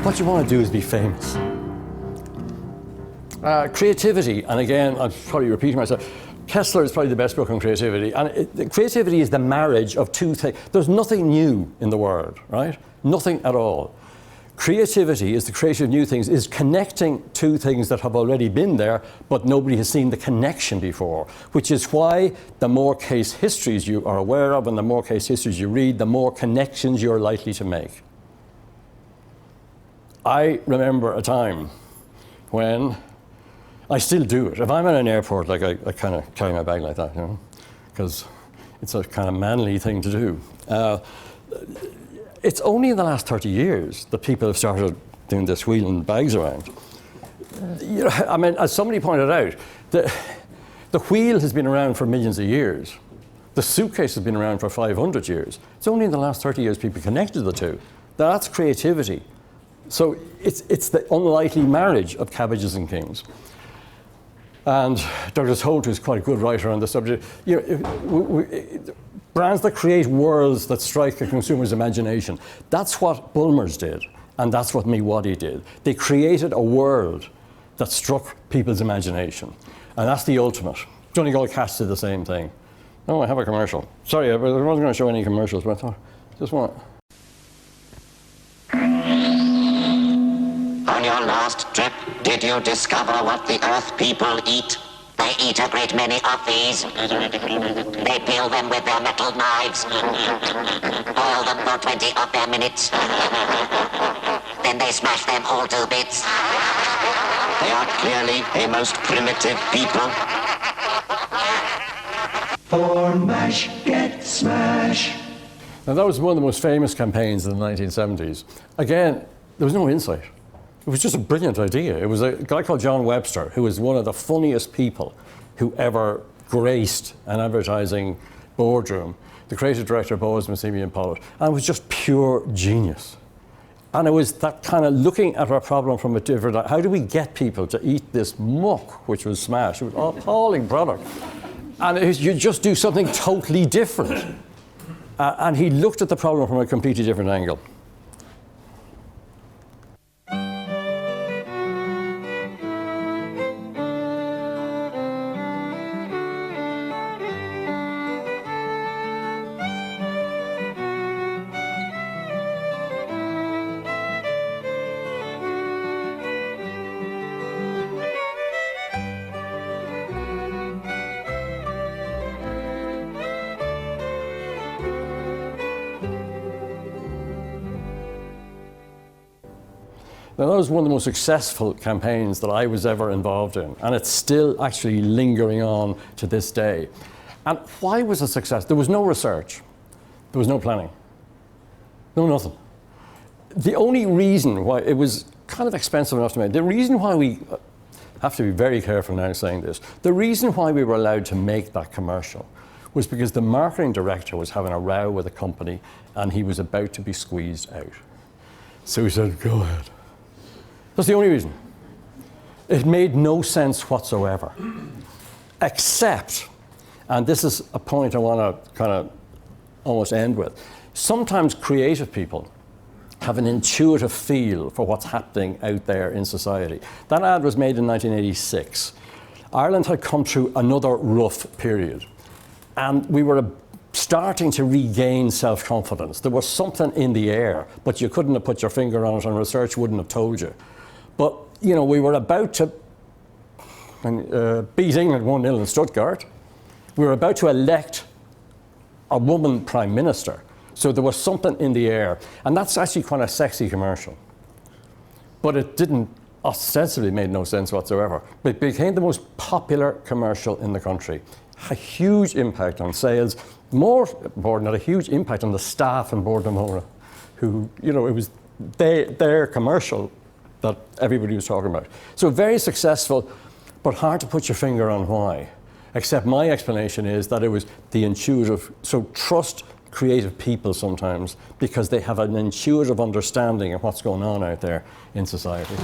what you want to do is be famous. Creativity, and again, I'm probably repeating myself, Kessler is probably the best book on creativity. And creativity is the marriage of two things. There's nothing new in the world, right? Nothing at all. Creativity is the creation of new things, is connecting two things that have already been there, but nobody has seen the connection before, which is why the more case histories you are aware of and the more case histories you read, the more connections you're likely to make. I remember a time when, I still do it. If I'm at an airport, like I kind of carry my bag like that, you know, because it's a kind of manly thing to do. It's only in the last 30 years that people have started doing this, wheeling bags around. You know, I mean, as somebody pointed out, the wheel has been around for millions of years. The suitcase has been around for 500 years. It's only in the last 30 years people connected the two. That's creativity. So it's the unlikely marriage of cabbages and kings. And Douglas Holt, who's quite a good writer on the subject, you know, brands that create worlds that strike a consumer's imagination. That's what Bulmers did, and that's what Miwadi did. They created a world that struck people's imagination, and that's the ultimate. Donegal Cats did the same thing. Oh, I have a commercial. Sorry, I wasn't going to show any commercials, but I thought, just want. On your last trip, did you discover what the Earth people eat? They eat a great many of these. They peel them with their metal knives, boil them for 20 of their minutes, then they smash them all to bits. They are clearly a most primitive people. For mash, get smash. Now that was one of the most famous campaigns in the 1970s. Again, there was no insight. It was just a brilliant idea. It was a guy called John Webster, who was one of the funniest people who ever graced an advertising boardroom, the creative director of Bowes, Massimi and Pollitt, and it was just pure genius. And it was that kind of looking at our problem from a different, how do we get people to eat this muck, which was smash? It was an appalling product. And you just do something totally different. And he looked at the problem from a completely different angle. Now, that was one of the most successful campaigns that I was ever involved in, and it's still actually lingering on to this day. And why was it a success? There was no research. There was no planning. No nothing. The only reason why it was kind of expensive enough to make, the reason why we have to be very careful now saying this, the reason why we were allowed to make that commercial was because the marketing director was having a row with a company and he was about to be squeezed out. So he said, go ahead. That's the only reason. It made no sense whatsoever. Except, and this is a point I want to kind of almost end with, sometimes creative people have an intuitive feel for what's happening out there in society. That ad was made in 1986. Ireland had come through another rough period, and we were starting to regain self-confidence. There was something in the air, but you couldn't have put your finger on it, and research wouldn't have told you. But, you know, we were about to beat England 1-0 in Stuttgart. We were about to elect a woman prime minister. So there was something in the air. And that's actually quite a sexy commercial. But it didn't, ostensibly made no sense whatsoever. But it became the most popular commercial in the country. A huge impact on sales. More important, a huge impact on the staff in Bord na Móra, who, you know, it was their commercial that everybody was talking about. So very successful, but hard to put your finger on why. Except my explanation is that it was the intuitive, so trust creative people sometimes because they have an intuitive understanding of what's going on out there in society.